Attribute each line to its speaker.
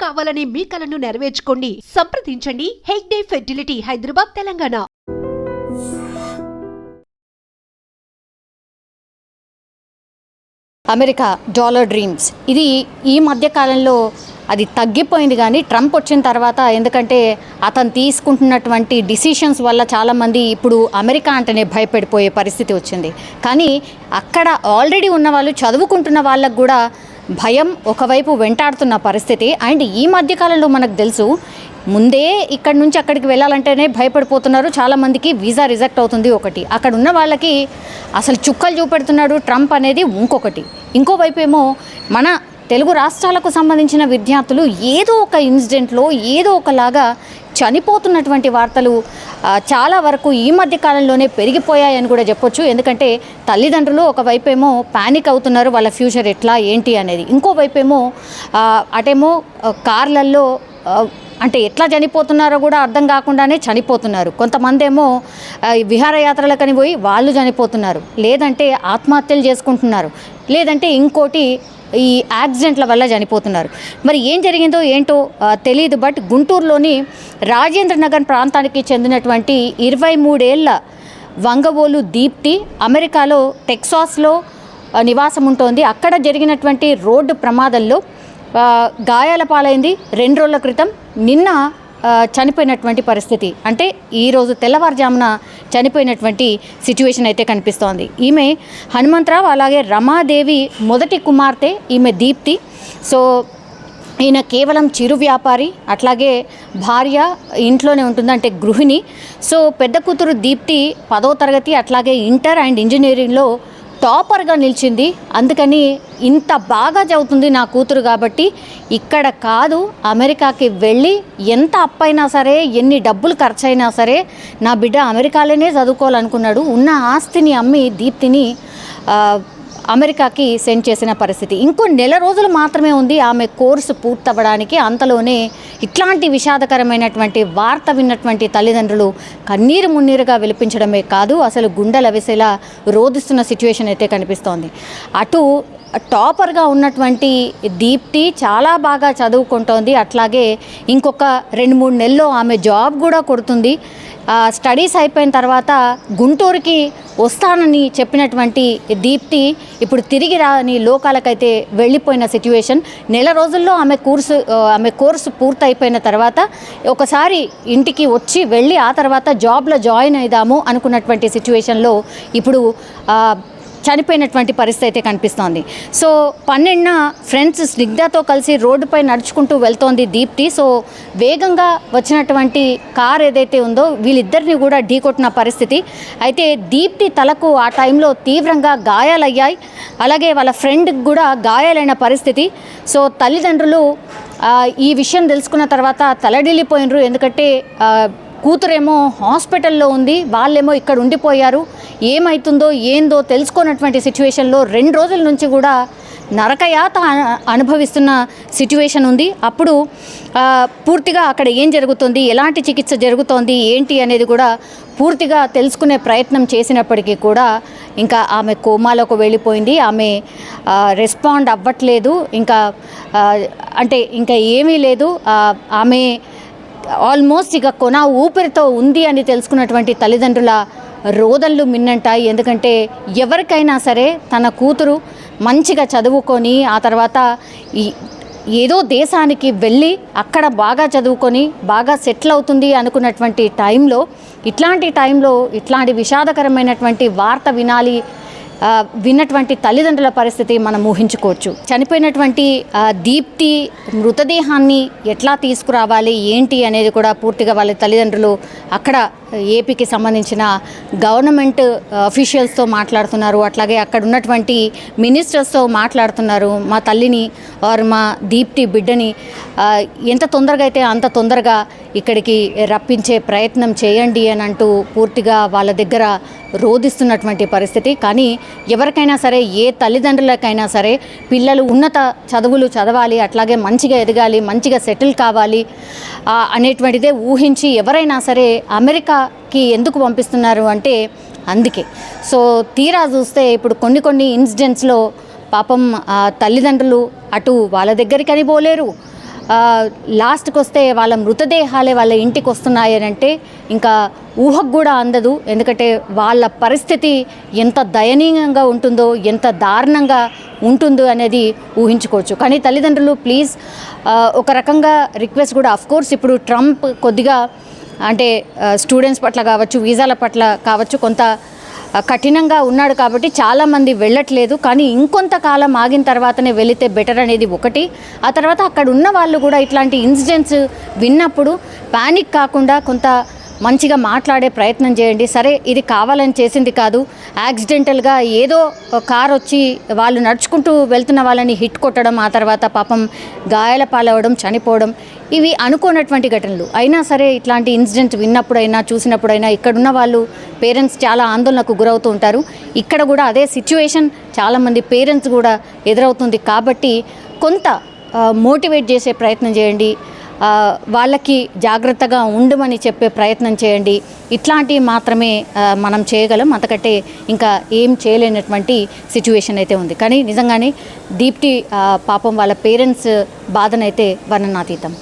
Speaker 1: కావాలనే మీ కలను నెరవేర్చుకోండి. సంప్రదించండి Hegde fertility, Hyderabad, Telangana.
Speaker 2: America dollar dreams ఇది ఈ మధ్య కాలంలో అది తగ్గిపోయింది. కానీ ట్రంప్ వచ్చిన తర్వాత, ఎందుకంటే అతను తీసుకుంటున్నటువంటి డిసిషన్స్ వల్ల చాలామంది ఇప్పుడు అమెరికా అంటేనే భయపడిపోయే పరిస్థితి వచ్చింది. కానీ అక్కడ ఆల్రెడీ ఉన్న వాళ్ళు, చదువుకుంటున్న వాళ్ళకు కూడా భయం ఒకవైపు వెంటాడుతున్న పరిస్థితి. అండ్ ఈ మధ్యకాలంలో మనకు తెలుసు, ముందే ఇక్కడి నుంచి అక్కడికి వెళ్ళాలంటేనే భయపడిపోతున్నారు. చాలామందికి వీసా రిజెక్ట్ అవుతుంది ఒకటి, అక్కడ ఉన్న వాళ్ళకి అసలు చుక్కలు చూపెడుతున్నాడు ట్రంప్ అనేది ఇంకొకటి. ఇంకోవైపు ఏమో మన తెలుగు రాష్ట్రాలకు సంబంధించిన విద్యార్థులు ఏదో ఒక ఇన్సిడెంట్లో ఏదో ఒకలాగా చనిపోతున్నటువంటి వార్తలు చాలా వరకు ఈ మధ్య కాలంలోనే పెరిగిపోయాయని కూడా చెప్పొచ్చు. ఎందుకంటే తల్లిదండ్రులు ఒకవైపు ఏమో ప్యానిక్ అవుతున్నారు, వాళ్ళ ఫ్యూచర్ ఎట్లా ఏంటి అనేది. ఇంకోవైపు ఏమో అటేమో కార్లల్లో అంటే ఎట్లా చనిపోతున్నారో కూడా అర్థం కాకుండానే చనిపోతున్నారు. కొంతమంది ఏమో విహారయాత్రలకని పోయి వాళ్ళు చనిపోతున్నారు, లేదంటే ఆత్మహత్యలు చేసుకుంటున్నారు, లేదంటే ఇంకోటి ఈ యాక్సిడెంట్ల వల్ల చనిపోతున్నారు. మరి ఏం జరిగిందో ఏంటో తెలియదు. బట్ గుంటూరులోని రాజేంద్ర నగర్ ప్రాంతానికి చెందినటువంటి 23 ఏళ్ల వంగవోలు దీప్తి అమెరికాలో టెక్సాస్లో నివాసం ఉంటుంది. అక్కడ జరిగినటువంటి రోడ్డు ప్రమాదంలో గాయాల పాలైంది. 2 రోజుల క్రితం నిన్న చనిపోయినటువంటి పరిస్థితి, అంటే ఈరోజు తెల్లవారుజామున చనిపోయినటువంటి సిచ్యువేషన్ అయితే కనిపిస్తోంది. ఈమె హనుమంతరావు అలాగే రమాదేవి మొదటి కుమార్తె ఈమె దీప్తి. సో ఈయన కేవలం చిరు వ్యాపారి, అట్లాగే భార్య ఇంట్లోనే ఉంటుంది, అంటే గృహిణి. సో పెద్ద కూతురు దీప్తి 10వ తరగతి అట్లాగే ఇంటర్ అండ్ ఇంజనీరింగ్లో టాపర్గా నిలిచింది. అందుకని ఇంత బాగా చదువుతుంది నా కూతురు కాబట్టి ఇక్కడ కాదు అమెరికాకి వెళ్ళి ఎంత అప్పైనా సరే, ఎన్ని డబ్బులు ఖర్చు అయినా సరే నా బిడ్డ అమెరికాలోనే చదువుకోవాలనుకున్నాడు. ఉన్న ఆస్తిని అమ్మి దీప్తిని అమెరికాకి సెండ్ చేసిన పరిస్థితి. ఇంకో నెల రోజులు మాత్రమే ఉంది ఆమె కోర్సు పూర్తవ్వడానికి. అంతలోనే ఇట్లాంటి విషాదకరమైనటువంటి వార్త విన్నటువంటి తల్లిదండ్రులు కన్నీరు మున్నీరుగా విలిపించడమే కాదు, అసలు గుండెల విసేలా రోధిస్తున్న సిచ్యువేషన్ అయితే కనిపిస్తోంది. అటు టాపర్గా ఉన్నటువంటి దీప్తి చాలా బాగా చదువుకుంటోంది, అట్లాగే ఇంకొక 2-3 నెలల్లో ఆమె జాబ్ కూడా కొడుతుంది. స్టడీస్ అయిపోయిన తర్వాత గుంటూరుకి వస్తానని చెప్పినటువంటి దీప్తి ఇప్పుడు తిరిగి రాని లోకాలకైతే వెళ్ళిపోయిన సిచ్యువేషన్. నెల రోజుల్లో ఆమె కోర్సు పూర్తయిపోయిన తర్వాత ఒకసారి ఇంటికి వచ్చి వెళ్ళి ఆ తర్వాత జాబ్లో జాయిన్ అయిదాము అనుకున్నటువంటి సిచ్యువేషన్లో ఇప్పుడు చనిపోయినటువంటి పరిస్థితి అయితే కనిపిస్తోంది. సో 12న ఫ్రెండ్స్ స్నిగ్ధతో కలిసి రోడ్డుపై నడుచుకుంటూ వెళ్తోంది దీప్తి. సో వేగంగా వచ్చినటువంటి కార్ ఏదైతే ఉందో వీళ్ళిద్దరిని కూడా ఢీకొట్టిన పరిస్థితి. అయితే దీప్తి తలకు ఆ టైంలో తీవ్రంగా గాయాలయ్యాయి, అలాగే వాళ్ళ ఫ్రెండ్కి కూడా గాయాలైన పరిస్థితి. సో తల్లిదండ్రులు ఈ విషయం తెలుసుకున్న తర్వాత తలడిల్లిపోయినరు. ఎందుకంటే కూతురేమో హాస్పిటల్లో ఉంది, వాళ్ళేమో ఇక్కడ ఉండిపోయారు. ఏమవుతుందో ఏందో తెలుసుకున్నటువంటి సిచ్యువేషన్లో 2 రోజుల నుంచి కూడా నరకయాత అనుభవిస్తున్న సిచ్యువేషన్ ఉంది. అప్పుడు పూర్తిగా అక్కడ ఏం జరుగుతుంది, ఎలాంటి చికిత్స జరుగుతోంది ఏంటి అనేది కూడా పూర్తిగా తెలుసుకునే ప్రయత్నం చేసినప్పటికీ కూడా ఇంకా ఆమె కోమాలోకి వెళ్ళిపోయింది. ఆమె రెస్పాండ్ అవ్వట్లేదు, ఇంకా అంటే ఇంకా ఏమీ లేదు. ఆమె ఆల్మోస్ట్ ఇక కొన ఊపిరితో ఉంది అని తెలుసుకున్నటువంటి తల్లిదండ్రుల రోదనలు మిన్నంటాయి. ఎందుకంటే ఎవరికైనా సరే తన కూతురు మంచిగా చదువుకొని ఆ తర్వాత ఏదో దేశానికి వెళ్ళి అక్కడ బాగా చదువుకొని బాగా సెటిల్ అవుతుంది అనుకున్నటువంటి టైంలో ఇట్లాంటి విషాదకరమైనటువంటి వార్త విన్నటువంటి తల్లిదండ్రుల పరిస్థితి మనం ఊహించుకోవచ్చు. చనిపోయినటువంటి దీప్తి మృతదేహాన్ని ఎట్లా తీసుకురావాలి ఏంటి అనేది కూడా పూర్తిగా వాళ్ళ తల్లిదండ్రులు అక్కడ ఏపీకి సంబంధించిన గవర్నమెంట్ అఫీషియల్స్తో మాట్లాడుతున్నారు, అట్లాగే అక్కడ ఉన్నటువంటి మినిస్టర్స్తో మాట్లాడుతున్నారు. మా తల్లిని మా దీప్తి బిడ్డని ఎంత తొందరగా అయితే అంత తొందరగా ఇక్కడికి రప్పించే ప్రయత్నం చేయండి అని అంటూ పూర్తిగా వాళ్ళ దగ్గర రోధిస్తున్నటువంటి పరిస్థితి. కానీ ఎవరికైనా సరే, ఏ తల్లిదండ్రులకైనా సరే పిల్లలు ఉన్నత చదువులు చదవాలి, అట్లాగే మంచిగా ఎదగాలి, మంచిగా సెటిల్ కావాలి అనేటువంటిదే ఊహించి ఎవరైనా సరే అమెరికాకి ఎందుకు పంపిస్తున్నారు అంటే అందుకే. సో తీరా చూస్తే ఇప్పుడు కొన్ని ఇన్సిడెంట్స్లో పాపం తల్లిదండ్రులు అటు వాళ్ళ దగ్గరికి అని పోలేరు, లాస్ట్కి వస్తే వాళ్ళ మృతదేహాలే వాళ్ళ ఇంటికి వస్తున్నాయి అని అంటే ఇంకా ఊహకు కూడా అందదు. ఎందుకంటే వాళ్ళ పరిస్థితి ఎంత దయనీయంగా ఉంటుందో, ఎంత దారుణంగా ఉంటుందో అనేది ఊహించుకోవచ్చు. కానీ తల్లిదండ్రులు ప్లీజ్ ఒక రకంగా రిక్వెస్ట్ కూడా, అఫ్కోర్స్ ఇప్పుడు ట్రంప్ కొద్దిగా అంటే స్టూడెంట్స్ పట్ల కావచ్చు, వీసాల పట్ల కావచ్చు కొంత కఠినంగా ఉన్నాడు కాబట్టి చాలామంది వెళ్ళట్లేదు. కానీ ఇంకొంతకాలం ఆగిన తర్వాతనే వెళితే బెటర్ అనేది ఒకటి. ఆ తర్వాత అక్కడ ఉన్న వాళ్ళు కూడా ఇట్లాంటి ఇన్సిడెంట్స్ విన్నప్పుడు ప్యానిక్ కాకుండా కొంత మంచిగా మాట్లాడే ప్రయత్నం చేయండి. సరే ఇది కావాలని చేసింది కాదు, యాక్సిడెంటల్గా ఏదో కార్ వచ్చి వాళ్ళు నడుచుకుంటూ వెళ్తున్న వాళ్ళని హిట్ కొట్టడం, ఆ తర్వాత పాపం గాయాల పాలవడం, చనిపోవడం, ఇవి అనుకోనటువంటి ఘటనలు. అయినా సరే ఇట్లాంటి ఇన్సిడెంట్ విన్నప్పుడైనా చూసినప్పుడైనా ఇక్కడున్న వాళ్ళు పేరెంట్స్ చాలా ఆందోళనకు గురవుతూ ఉంటారు. ఇక్కడ కూడా అదే సిచ్యువేషన్ చాలామంది పేరెంట్స్ కూడా ఎదురవుతుంది. కాబట్టి కొంత మోటివేట్ చేసే ప్రయత్నం చేయండి, వాళ్ళకి జాగ్రత్తగా ఉండమని చెప్పే ప్రయత్నం చేయండి. ఇట్లాంటివి మాత్రమే మనం చేయగలం, అంతకంటే ఇంకా ఏం చేయలేనటువంటి సిచ్యువేషన్ అయితే ఉంది. కానీ నిజంగానే దీప్తి పాపం వాళ్ళ పేరెంట్స్ బాధనైతే వర్ణనాతీతం.